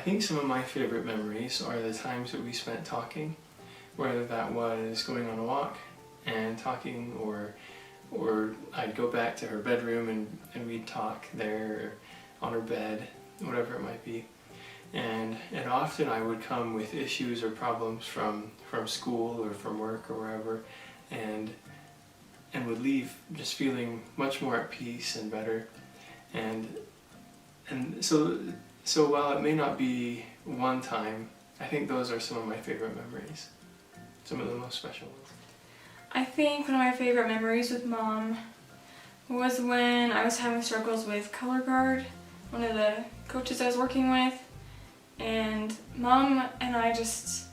think some of my favorite memories are the times that we spent talking, whether that was going on a walk and talking, or I'd go back to her bedroom and we'd talk there on her bed, whatever it might be. And often I would come with issues or problems from school or from work or wherever, and would leave just feeling much more at peace and better. And so while it may not be one time, I think those are some of my favorite memories, some of the most special ones. I think one of my favorite memories with Mom was when I was having struggles with color guard, one of the coaches I was working with, and Mom and I just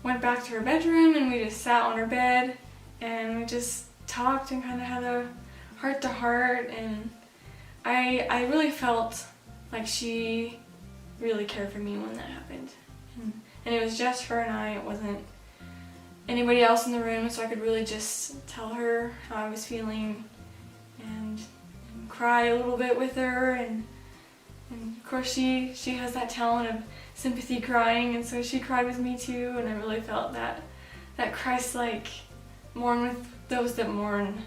went back to her bedroom and we just sat on her bed and we just talked and kind of had a heart-to-heart, and I really felt like she really cared for me when that happened. And it was just her and I, it wasn't anybody else in the room, so I could really just tell her how I was feeling and cry a little bit with her, and of course she has that talent of sympathy crying, and so she cried with me too, and I really felt that Christ-like mourn with those that mourn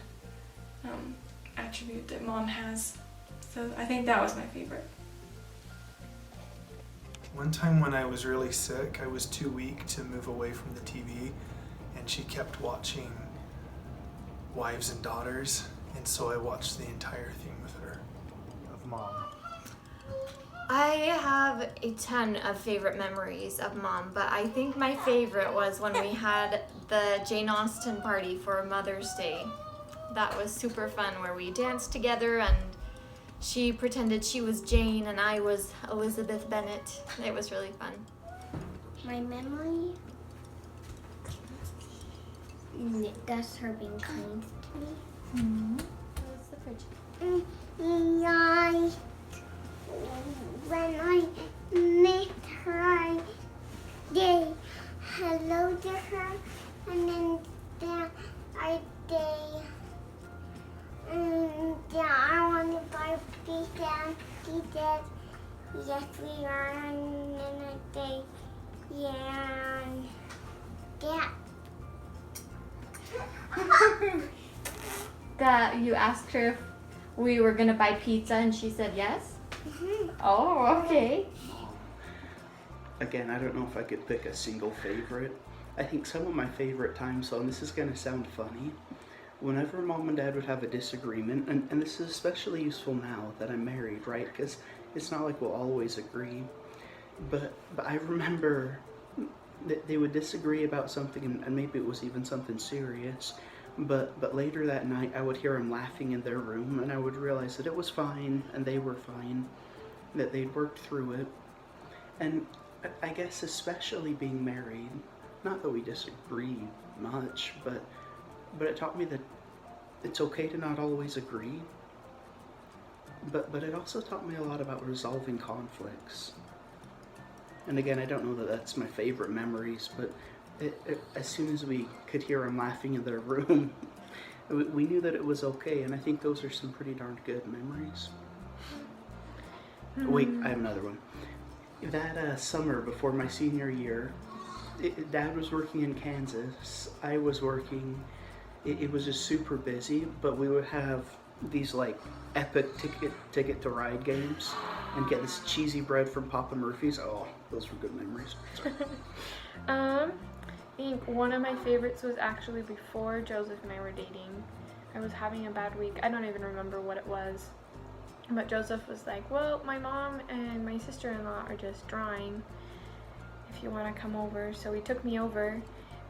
attribute that Mom has. So I think that was my favorite. One time when I was really sick, I was too weak to move away from the TV, and she kept watching Wives and Daughters, and so I watched the entire thing with her of Mom. I have a ton of favorite memories of Mom, but I think my favorite was when we had the Jane Austen party for Mother's Day. That was super fun, where we danced together and she pretended she was Jane and I was Elizabeth Bennet. It was really fun. My memory? That's her being kind to me. Mm-hmm. What's the fridge? When I met her, I did hello to her, and then I want to buy pizza. She said, yes, we are, and then I say, yeah, That you asked her if we were gonna buy pizza and she said yes? Mm-hmm. Oh, okay. Again, I don't know if I could pick a single favorite. I think some of my favorite times, and this is going to sound funny, whenever Mom and Dad would have a disagreement, and this is especially useful now that I'm married, right? Because it's not like we'll always agree. But I remember that they would disagree about something, and maybe it was even something serious. But later that night, I would hear them laughing in their room, and I would realize that it was fine, and they were fine, that they'd worked through it. And I guess especially being married, not that we disagree much, but it taught me that it's okay to not always agree. But it also taught me a lot about resolving conflicts. And again, I don't know that that's my favorite memories, but as soon as we could hear them laughing in their room, we knew that it was okay, and I think those are some pretty darn good memories. Wait, I have another one. That summer before my senior year, Dad was working in Kansas, I was working, it was just super busy, but we would have these like epic ticket to ride games and get this cheesy bread from Papa Murphy's. Oh, those were good memories. I think one of my favorites was actually before Joseph and I were dating. I was having a bad week. I don't even remember what it was. But Joseph was like, well, my mom and my sister-in-law are just drawing if you want to come over. So he took me over,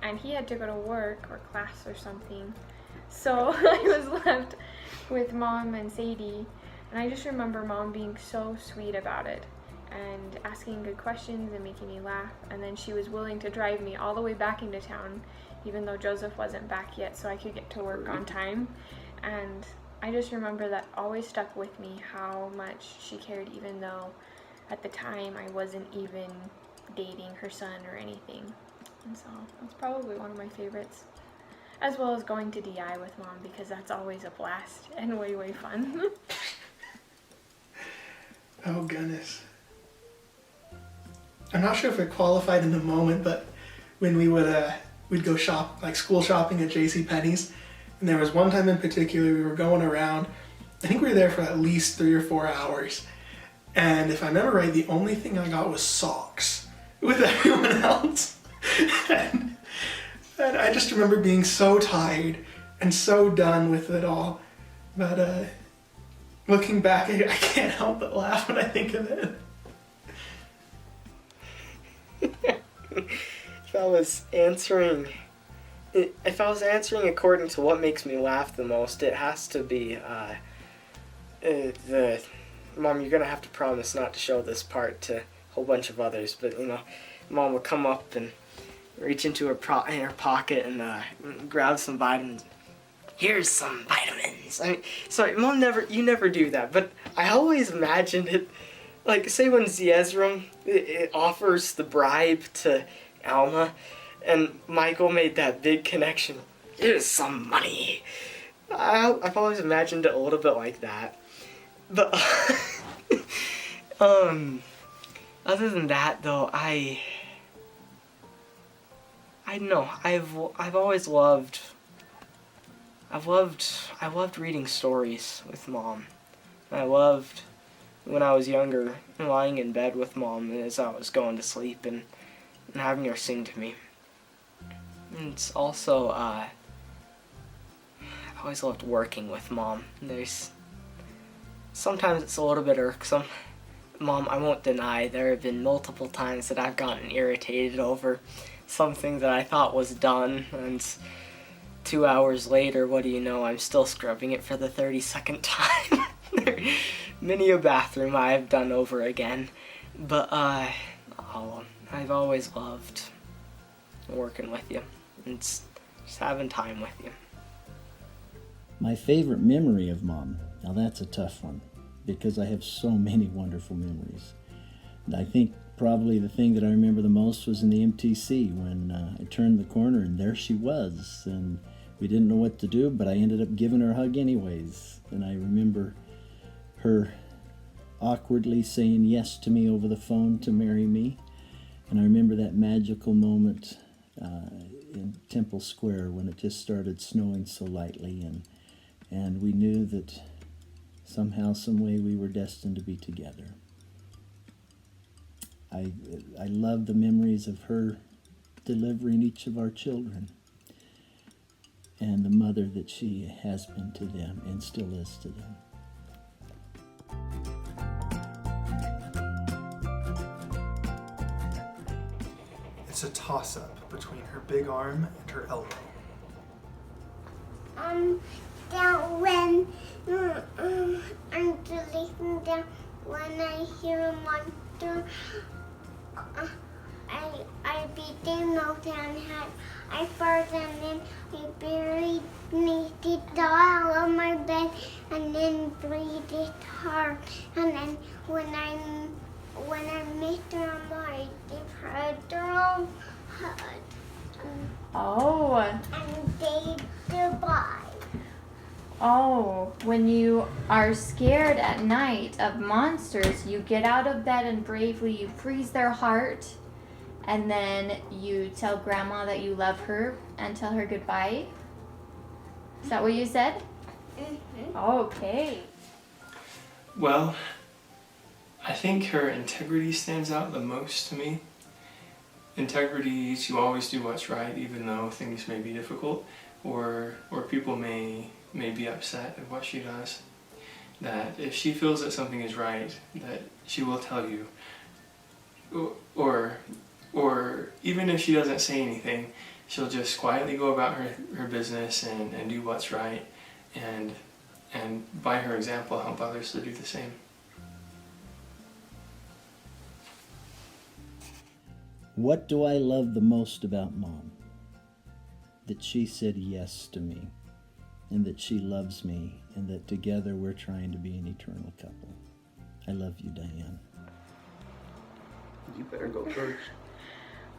and he had to go to work or class or something. So I was left with Mom and Sadie, and I just remember Mom being so sweet about it and asking good questions and making me laugh. And then she was willing to drive me all the way back into town, even though Joseph wasn't back yet, so I could get to work on time. And I just remember that always stuck with me, how much she cared, even though at the time I wasn't even dating her son or anything. And so that's probably one of my favorites, as well as going to DI with Mom, because that's always a blast and way, way fun. Oh goodness. I'm not sure if it qualified in the moment, but when we'd go shop, like school shopping at JCPenney's, and there was one time in particular we were going around. I think we were there for at least 3 or 4 hours, and if I remember right, the only thing I got was socks with everyone else. and I just remember being so tired and so done with it all. But looking back, I can't help but laugh when I think of it. If I was answering according to what makes me laugh the most, it has to be the Mom, you're gonna have to promise not to show this part to a whole bunch of others, but Mom would come up and reach into her pocket and grab some vitamins. Here's some vitamins. I mean, sorry, Mom, you never do that, but I always imagined it, like, say when Zeezrom it offers the bribe to Alma, and Michael made that big connection. Here's some money. I've always imagined it a little bit like that. But other than that, though, I don't know. I've always loved reading stories with Mom. I loved, when I was younger, lying in bed with Mom as I was going to sleep and having her sing to me. And it's also, I always loved working with Mom. Sometimes it's a little bit irksome. Mom, I won't deny, there have been multiple times that I've gotten irritated over something that I thought was done, and 2 hours later, what do you know, I'm still scrubbing it for the 32nd time. Many a bathroom I have done over again. But, I've always loved working with you and just having time with you. My favorite memory of Mom, now that's a tough one, because I have so many wonderful memories. And I think probably the thing that I remember the most was in the MTC when I turned the corner and there she was, and we didn't know what to do, but I ended up giving her a hug anyways. And I remember her awkwardly saying yes to me over the phone to marry me. And I remember that magical moment in Temple Square when it just started snowing so lightly, and we knew that somehow, some way, we were destined to be together. I love the memories of her delivering each of our children and the mother that she has been to them and still is to them. It's a toss-up between her big arm and her elbow. That when I'm deleting that when I hear a monster, I beat them out and I fart, and then I buried me the doll on my bed and then breathed it hard, and then when I met her, I gave her a drum hug. Oh. And they goodbye. Oh, when you are scared at night of monsters, you get out of bed and bravely you freeze their heart, and then you tell Grandma that you love her and tell her goodbye. Is that what you said? Mm-hmm. Okay. Well, I think her integrity stands out the most to me. Integrity to always do what's right, even though things may be difficult, or people may be upset at what she does. That if she feels that something is right, that she will tell you. Or even if she doesn't say anything, she'll just quietly go about her business and do what's right, and by her example help others to do the same. What do I love the most about Mom? That she said yes to me, and that she loves me, and that together we're trying to be an eternal couple. I love you, Diane. You better go first.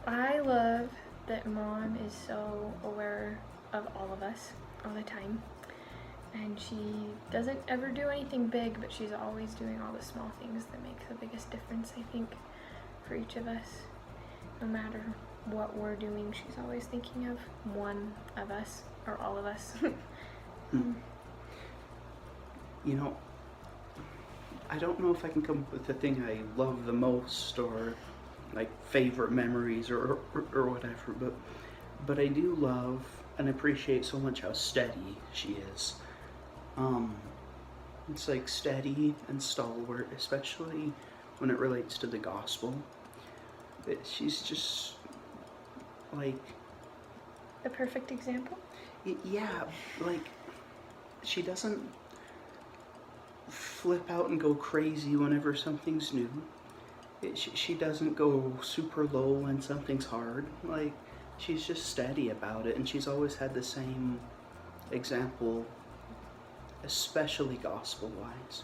I love that Mom is so aware of all of us all the time. And she doesn't ever do anything big, but she's always doing all the small things that make the biggest difference, I think. for each of us. No matter what we're doing, she's always thinking of one of us, or all of us. You know, I don't know if I can come up with the thing I love the most, or like favorite memories, or whatever, but I do love and appreciate so much how steady she is. It's like steady and stalwart, especially when it relates to the gospel. She's just like The perfect example? yeah, like she doesn't flip out and go crazy whenever something's new. She doesn't go super low when something's hard. Like, she's just steady about it, and she's always had the same example, especially gospel-wise.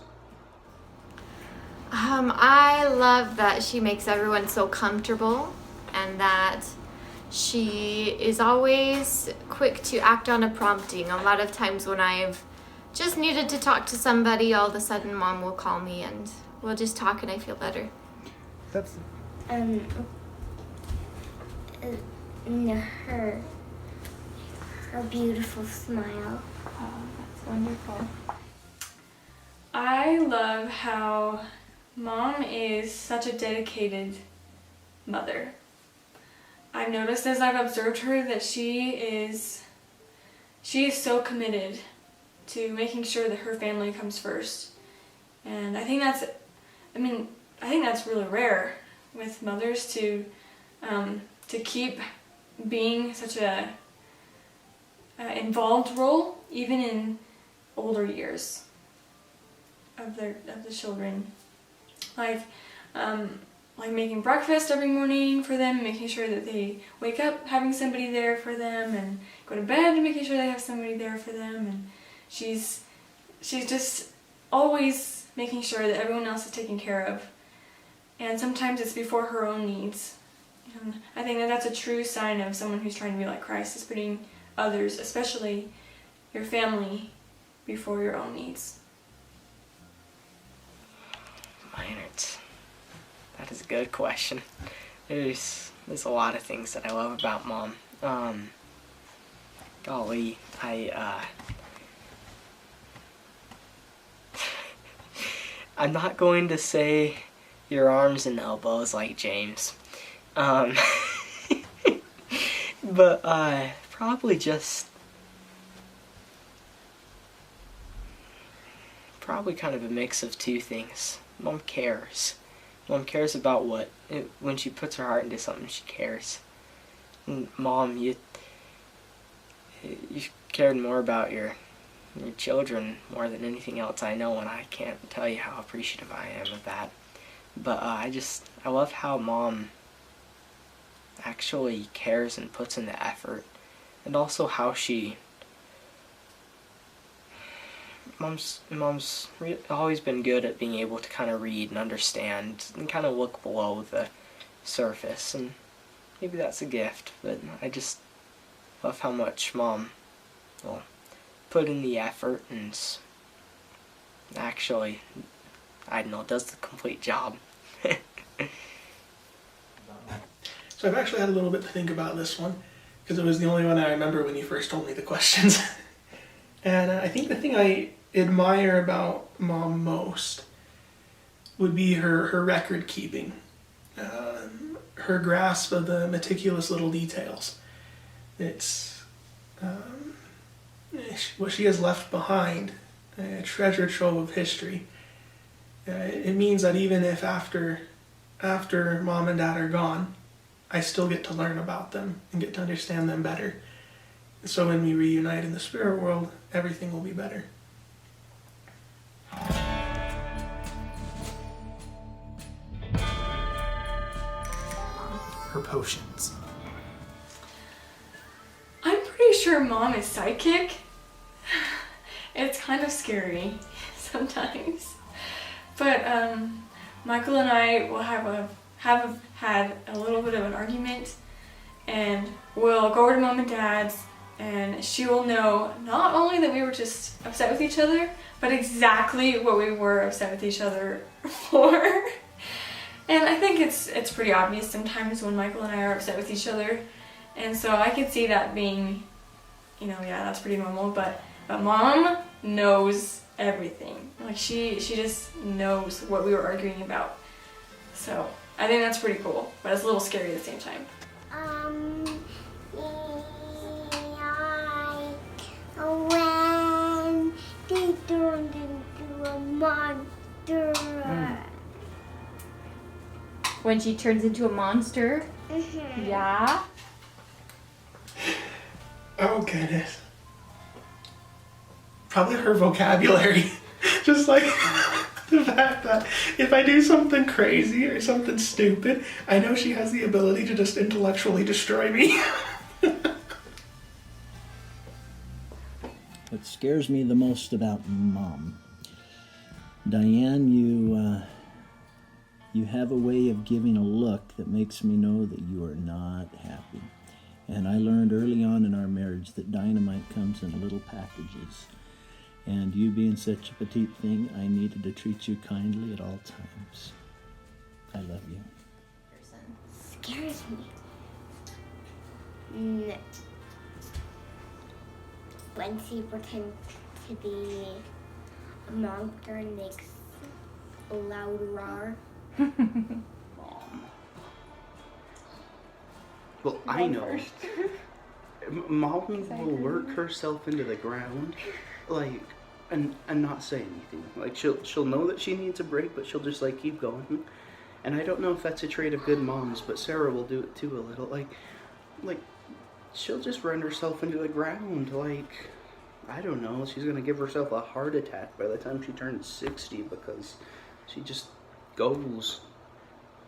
I love that she makes everyone so comfortable, and that she is always quick to act on a prompting. A lot of times when I've just needed to talk to somebody, all of a sudden Mom will call me and we'll just talk and I feel better. That's her beautiful smile. Oh, that's wonderful. I love how Mom is such a dedicated mother. I've noticed as I've observed her that she is so committed to making sure that her family comes first. And I think that's really rare with mothers to keep being such a involved role, even in older years of the children. Like making breakfast every morning for them, making sure that they wake up having somebody there for them, and go to bed and making sure they have somebody there for them. And she's just always making sure that everyone else is taken care of. And sometimes it's before her own needs. And I think that that's a true sign of someone who's trying to be like Christ, is putting others, especially your family, before your own needs. Maynard, that is a good question. There's a lot of things that I love about Mom. Golly, I'm not going to say your arms and elbows like James. But probably kind of a mix of two things. Mom cares. Mom cares about when she puts her heart into something, she cares. And Mom, you cared more about your children more than anything else I know, and I can't tell you how appreciative I am of that. But I love how Mom actually cares and puts in the effort, and also how Mom's always been good at being able to kind of read and understand and kind of look below the surface, and maybe that's a gift, but I just love how much Mom will put in the effort and actually, I don't know, does the complete job. So I've actually had a little bit to think about this one, because it was the only one I remember when you first told me the questions. And I think the thing I admire about Mom most would be her record keeping, her grasp of the meticulous little details. It's what she has left behind, a treasure trove of history. It means that even if after Mom and Dad are gone, I still get to learn about them and get to understand them better. So when we reunite in the spirit world, everything will be better. Her potions. I'm pretty sure Mom is psychic. It's kind of scary sometimes. But Michael and I will have had a little bit of an argument, and we'll go over to Mom and Dad's, and she will know not only that we were just upset with each other, but exactly what we were upset with each other for. And I think it's pretty obvious sometimes when Michael and I are upset with each other. And so I could see that being, yeah, that's pretty normal. But Mom knows everything. Like she just knows what we were arguing about. So I think that's pretty cool, but it's a little scary at the same time. When they turned into a monster. When she turns into a monster? Mm-hmm. Yeah? Oh, goodness. Probably her vocabulary. Just like the fact that if I do something crazy or something stupid, I know she has the ability to just intellectually destroy me. What scares me the most about Mom, Diane, you have a way of giving a look that makes me know that you are not happy. And I learned early on in our marriage that dynamite comes in little packages. And you being such a petite thing, I needed to treat you kindly at all times. I love you. Scares me. When she pretends to be a monster and makes a loud roar. Well, I know. Mom will work herself into the ground, like, and not say anything. Like, she'll know that she needs a break, but she'll just, like, keep going. And I don't know if that's a trait of good moms, but Sarah will do it too a little. Like, she'll just run herself into the ground. Like, I don't know, she's gonna give herself a heart attack by the time she turns 60 because she just goes.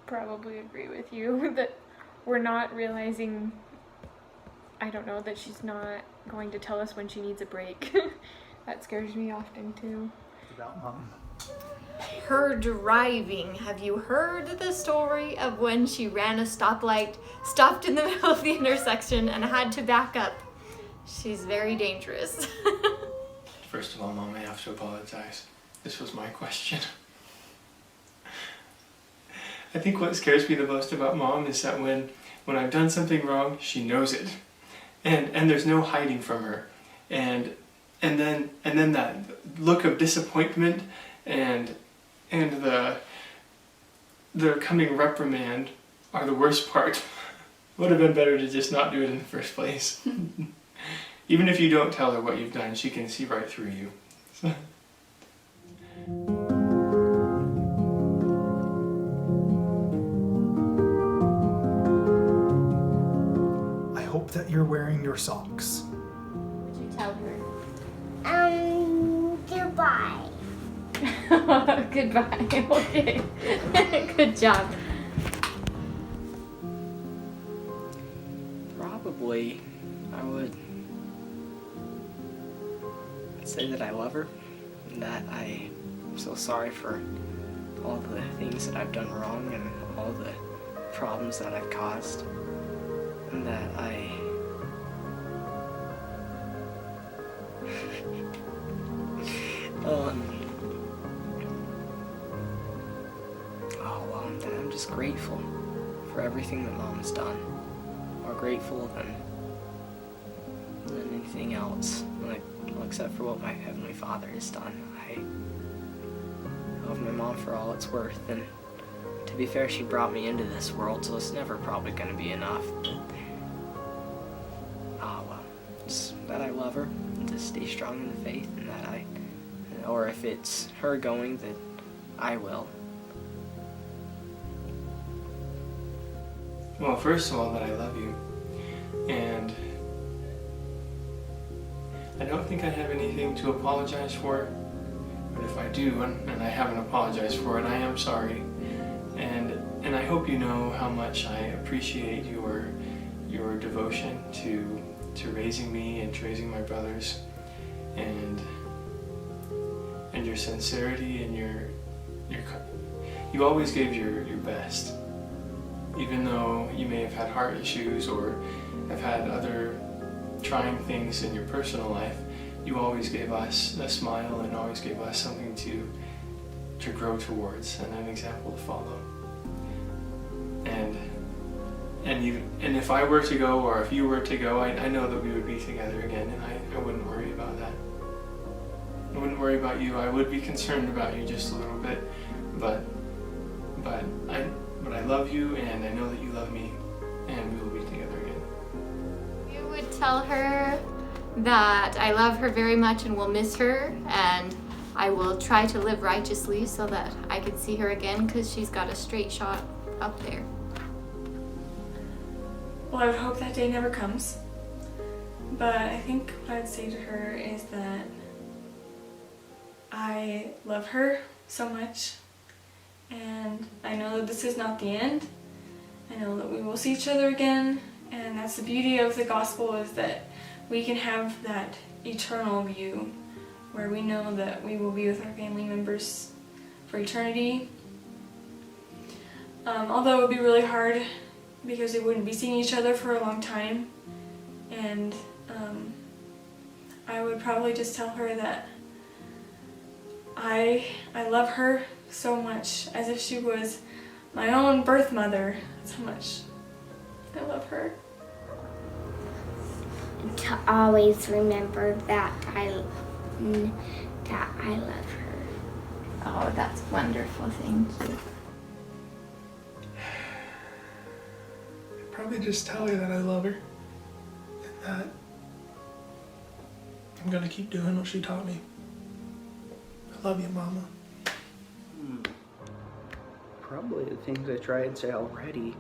Probably agree with you that we're not realizing, I don't know, that she's not going to tell us when she needs a break. That scares me often too. About Mom. Her driving. Have you heard the story of when she ran a stoplight, stopped in the middle of the intersection, and had to back up? She's very dangerous. First of all, Mom, I have to apologize. This was my question. I think what scares me the most about Mom is that when I've done something wrong, she knows it. And there's no hiding from her. And then that look of disappointment and the coming reprimand are the worst part. Would have been better to just not do it in the first place. Even if you don't tell her what you've done, she can see right through you. So. I hope that you're wearing your socks. Would you tell her? Goodbye. Goodbye. Okay. Good job. Probably, I would say that I love her, and that I'm so sorry for all the things that I've done wrong and all the problems that I've caused, and that that I'm just grateful for everything that Mom's done. More grateful than anything else, like, well, except for what my Heavenly Father has done. I love my mom for all it's worth, and to be fair, she brought me into this world, so it's never probably going to be enough. But, just that I love her, and to stay strong in the faith, and that or if it's her going, that I will. Well, first of all, that I love you. And I don't think I have anything to apologize for. But if I do, and I haven't apologized for it, I am sorry. And I hope you know how much I appreciate your devotion to raising me and to raising my brothers, and your sincerity and you always gave your best. Even though you may have had heart issues or have had other trying things in your personal life, you always gave us a smile and always gave us something to grow towards and an example to follow. and if I were to go or if you were to go, I know that we would be together again, and I wouldn't worry about that. I wouldn't worry about you. I would be concerned about you just a little bit, but I love you, and I know that you love me, and we will be together again. You would tell her that I love her very much and will miss her, and I will try to live righteously so that I can see her again, because she's got a straight shot up there. Well, I would hope that day never comes. But I think what I'd say to her is that I love her so much, and I know that this is not the end. I know that we will see each other again, and that's the beauty of the gospel, is that we can have that eternal view where we know that we will be with our family members for eternity. Although it would be really hard because we wouldn't be seeing each other for a long time, and I would probably just tell her that I love her so much, as if she was my own birth mother. That's how much I love her. To always remember that I love her. Oh, that's wonderful. Thank you. I'd probably just tell her that I love her and that I'm gonna keep doing what she taught me. I love you, Mama. Probably the things I tried and say already.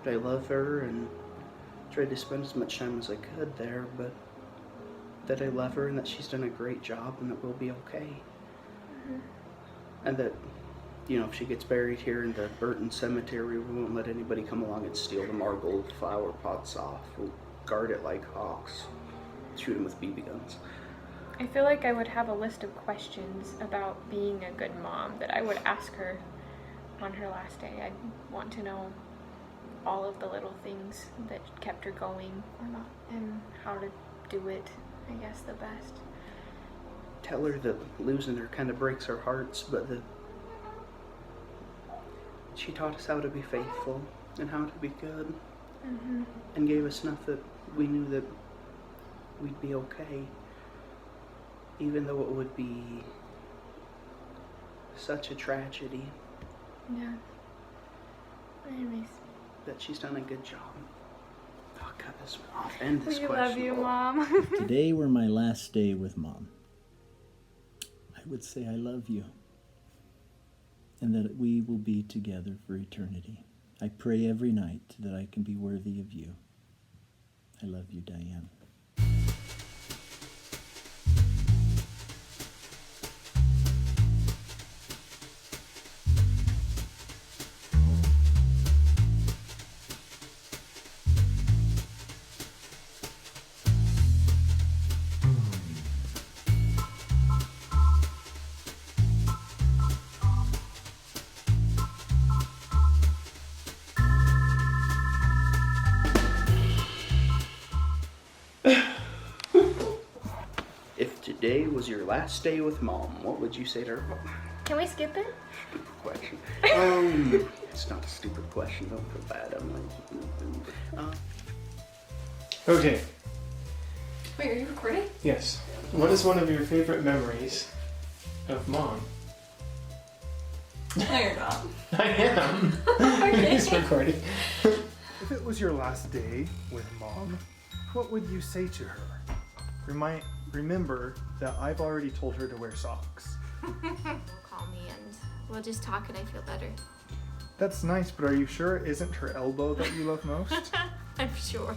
That I love her and tried to spend as much time as I could there, but that I love her and that she's done a great job and that we'll be okay. And that, you know, if she gets buried here in the Burton Cemetery, we won't let anybody come along and steal the marbled flower pots off. We'll guard it like hawks. Shoot them with BB guns. I feel like I would have a list of questions about being a good mom that I would ask her on her last day. I'd want to know all of the little things that kept her going or not, and how to do it, I guess, the best. Tell her that losing her kind of breaks our hearts, but that she taught us how to be faithful and how to be good, and gave us enough that we knew that we'd be okay, even though it would be such a tragedy. Yeah. Anyways. That she's done a good job. I'll cut this off. End this We question. love you, Mom. Today were my last day with Mom. I would say I love you, and that we will be together for eternity. I pray every night that I can be worthy of you. I love you, Diane. If today was your last day with Mom, what would you say to her? Can we skip it? Stupid question. It's not a stupid question. Don't feel bad. I'm like, Okay. Wait, are you recording? Yes. What is one of your favorite memories of Mom? No, you're not. I am. Okay. He's recording. If it was your last day with Mom, what would you say to her? Remember that I've already told her to wear socks. Call me and we'll just talk and I feel better. That's nice, but are you sure it isn't her elbow that you love most? I'm sure.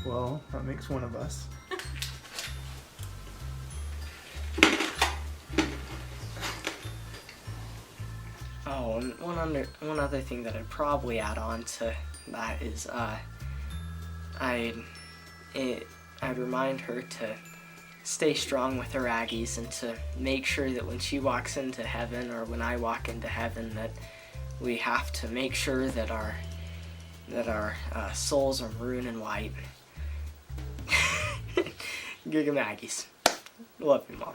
Well, that makes one of us. Oh, and one other thing that I'd probably add on to that is I'd remind her to stay strong with her Aggies and to make sure that when she walks into heaven or when I walk into heaven that we have to make sure that our souls are maroon and white. Giga Aggies. Love you, Mom.